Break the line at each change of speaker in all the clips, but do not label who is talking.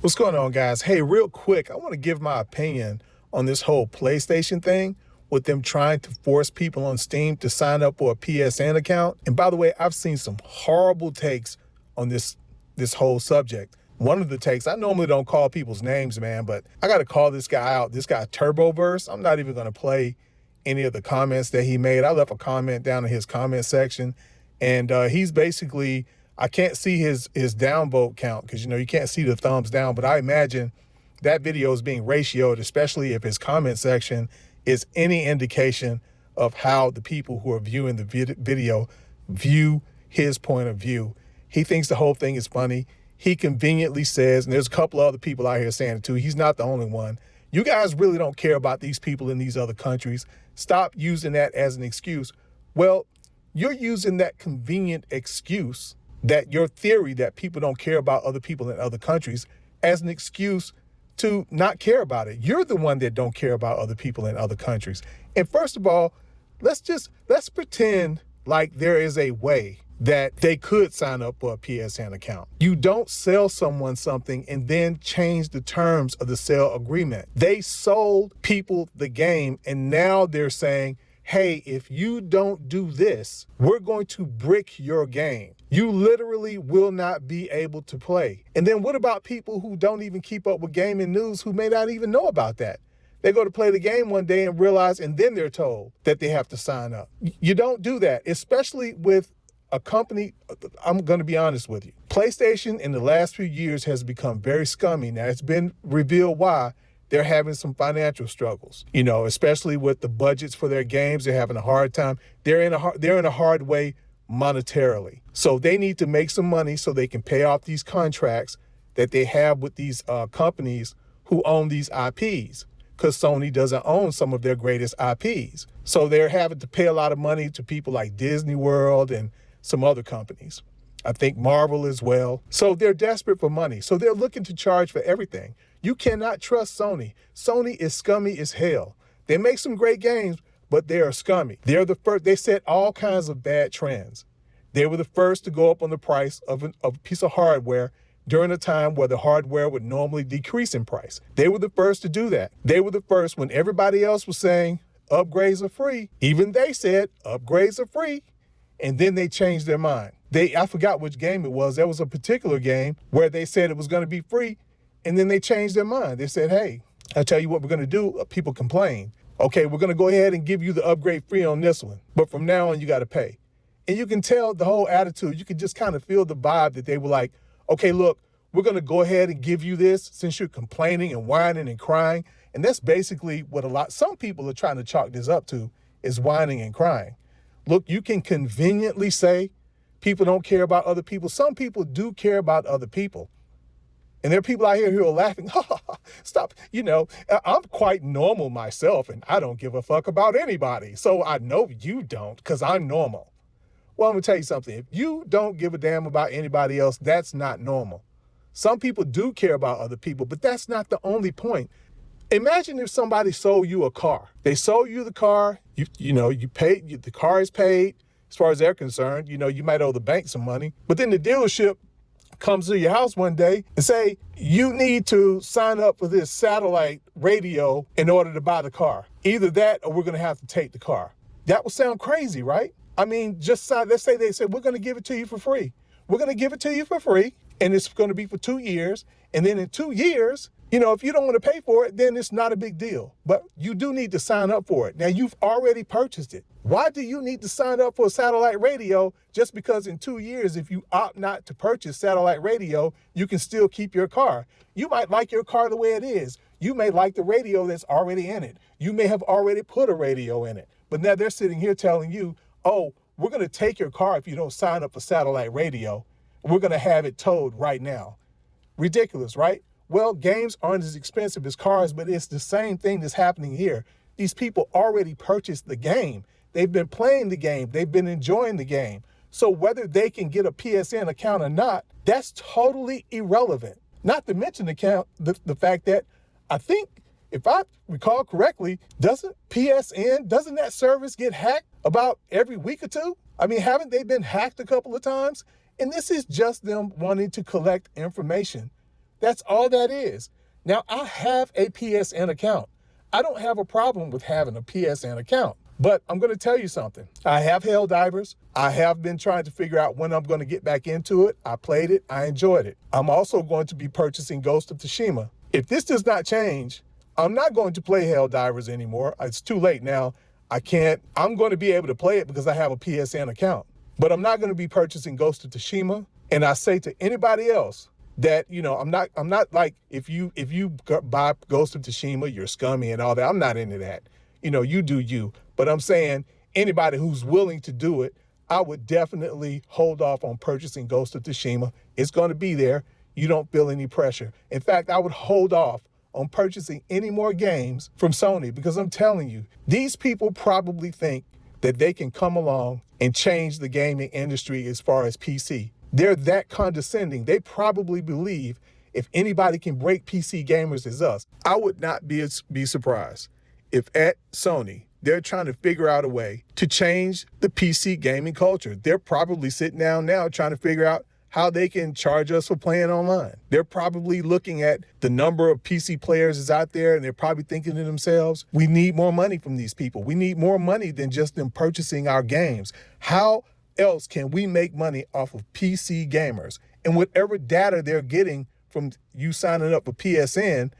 What's going on, guys? Hey, real quick, I want to give my opinion on this whole PlayStation thing with them trying to force people on Steam to sign up for a PSN account. And by the way, I've seen some horrible takes on this whole subject. One of the takes, I normally don't call people's names, man, but I got to call this guy out. This guy, Turboverse. I'm not even going to play any of the comments that he made. I left a comment down in his comment section, and he's basically, I can't see his downvote count because, you can't see the thumbs down, but I imagine that video is being ratioed, especially if his comment section is any indication of how the people who are viewing the video view his point of view. He thinks the whole thing is funny. He conveniently says, and there's a couple other people out here saying it too, he's not the only one. You guys really don't care about these people in these other countries. Stop using that as an excuse. Well, you're using that convenient excuse, that your theory that people don't care about other people in other countries, as an excuse to not care about it. You're the one that don't care about other people in other countries. And first of all, let's pretend like there is a way that they could sign up for a PSN account. You don't sell someone something and then change the terms of the sale agreement. They sold people the game, and now they're saying, hey, if you don't do this, we're going to brick your game. You literally will not be able to play. And then what about people who don't even keep up with gaming news, who may not even know about that? They go to play the game one day and realize, and then they're told that they have to sign up. You don't do that, especially with a company. I'm going to be honest with you. PlayStation in the last few years has become very scummy. Now, it's been revealed why. They're having some financial struggles, especially with the budgets for their games. They're having a hard time. They're in a hard way monetarily. So they need to make some money so they can pay off these contracts that they have with these companies who own these IPs, because Sony doesn't own some of their greatest IPs. So they're having to pay a lot of money to people like Disney World and some other companies. I think Marvel as well. So they're desperate for money. So they're looking to charge for everything. You cannot trust Sony. Sony is scummy as hell. They make some great games, but they are scummy. They're the first. They set all kinds of bad trends. They were the first to go up on the price of a piece of hardware during a time where the hardware would normally decrease in price. They were the first to do that. They were the first when everybody else was saying upgrades are free. Even they said upgrades are free. And then they changed their mind. I forgot which game it was. There was a particular game where they said it was going to be free, and then they changed their mind. They said, hey, I'll tell you what we're going to do. People complain. Okay, we're going to go ahead and give you the upgrade free on this one, but from now on, you got to pay. And you can tell the whole attitude. You can just kind of feel the vibe that they were like, okay, look, we're going to go ahead and give you this since you're complaining and whining and crying. And that's basically what some people are trying to chalk this up to, is whining and crying. Look, you can conveniently say people don't care about other people. Some people do care about other people. And there are people out here who are laughing, stop. I'm quite normal myself, and I don't give a fuck about anybody. So I know you don't, because I'm normal. Well, I'm going to tell you something. If you don't give a damn about anybody else, that's not normal. Some people do care about other people, but that's not the only point. Imagine if somebody sold you a car. They sold you the car, you paid, the car is paid as far as they're concerned. You might owe the bank some money, but then the dealership comes to your house one day and say, you need to sign up for this satellite radio in order to buy the car. Either that or we're going to have to take the car. That would sound crazy, right? I mean, let's say they said, we're going to give it to you for free. We're going to give it to you for free, and it's going to be for 2 years. And then in 2 years, if you don't want to pay for it, then it's not a big deal. But you do need to sign up for it. Now, you've already purchased it. Why do you need to sign up for a satellite radio just because in 2 years, if you opt not to purchase satellite radio, you can still keep your car? You might like your car the way it is. You may like the radio that's already in it. You may have already put a radio in it. But now they're sitting here telling you, oh, we're going to take your car if you don't sign up for satellite radio. We're going to have it towed right now. Ridiculous, right? Well, games aren't as expensive as cars, but it's the same thing that's happening here. These people already purchased the game. They've been playing the game. They've been enjoying the game. So whether they can get a PSN account or not, that's totally irrelevant. Not to mention the fact that I think, if I recall correctly, doesn't that service get hacked about every week or two? I mean, haven't they been hacked a couple of times? And this is just them wanting to collect information. That's all that is. Now, I have a PSN account. I don't have a problem with having a PSN account. But I'm going to tell you something. I have Helldivers. I have been trying to figure out when I'm going to get back into it. I played it. I enjoyed it. I'm also going to be purchasing Ghost of Tsushima. If this does not change, I'm not going to play Helldivers anymore. It's too late now. I can't. I'm going to be able to play it because I have a PSN account. But I'm not going to be purchasing Ghost of Tsushima. And I say to anybody else that, I'm not like, if you buy Ghost of Tsushima, you're scummy and all that. I'm not into that. You do you. But I'm saying anybody who's willing to do it, I would definitely hold off on purchasing Ghost of Tsushima. It's going to be there. You don't feel any pressure. In fact, I would hold off on purchasing any more games from Sony because I'm telling you, these people probably think that they can come along and change the gaming industry as far as PC. They're that condescending. They probably believe if anybody can break PC gamers as us. I would not be surprised if at Sony, they're trying to figure out a way to change the PC gaming culture. They're probably sitting down now trying to figure out how they can charge us for playing online. They're probably looking at the number of PC players is out there, and they're probably thinking to themselves, we need more money from these people. We need more money than just them purchasing our games. How else can we make money off of PC gamers? And whatever data they're getting from you signing up for PSN,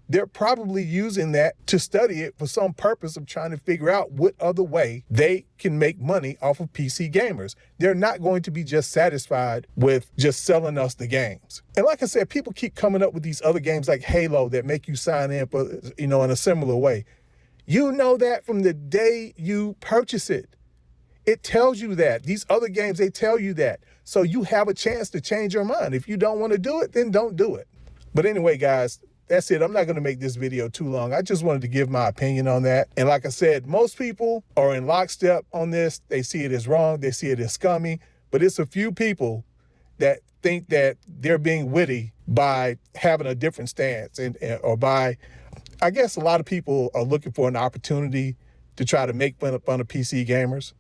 they're probably using that to study it for some purpose of trying to figure out what other way they can make money off of PC gamers. They're not going to be just satisfied with just selling us the games. And like I said, people keep coming up with these other games like Halo that make you sign in for, in a similar way. You know that from the day you purchase it. It tells you that. These other games, they tell you that. So you have a chance to change your mind. If you don't want to do it, then don't do it. But anyway, guys, that's it. I'm not going to make this video too long. I just wanted to give my opinion on that. And like I said, most people are in lockstep on this. They see it as wrong. They see it as scummy. But it's a few people that think that they're being witty by having a different stance or by, I guess a lot of people are looking for an opportunity to try to make fun of PC gamers.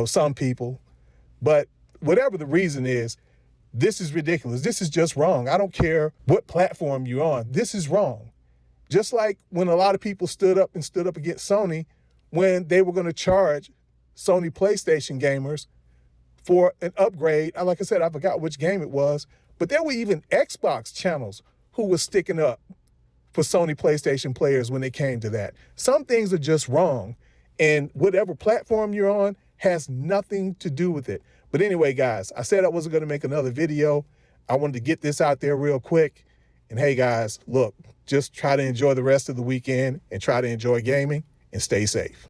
Some people. But whatever the reason is, this is ridiculous. This is just wrong. I don't care what platform you're on. This is wrong. Just like when a lot of people stood up against Sony when they were going to charge Sony PlayStation gamers for an upgrade. Like I said, I forgot which game it was, but there were even Xbox channels who were sticking up for Sony PlayStation players when it came to that. Some things are just wrong, and whatever platform you're on has nothing to do with it. But anyway, guys, I said I wasn't going to make another video. I wanted to get this out there real quick. And hey, guys, look, just try to enjoy the rest of the weekend and try to enjoy gaming and stay safe.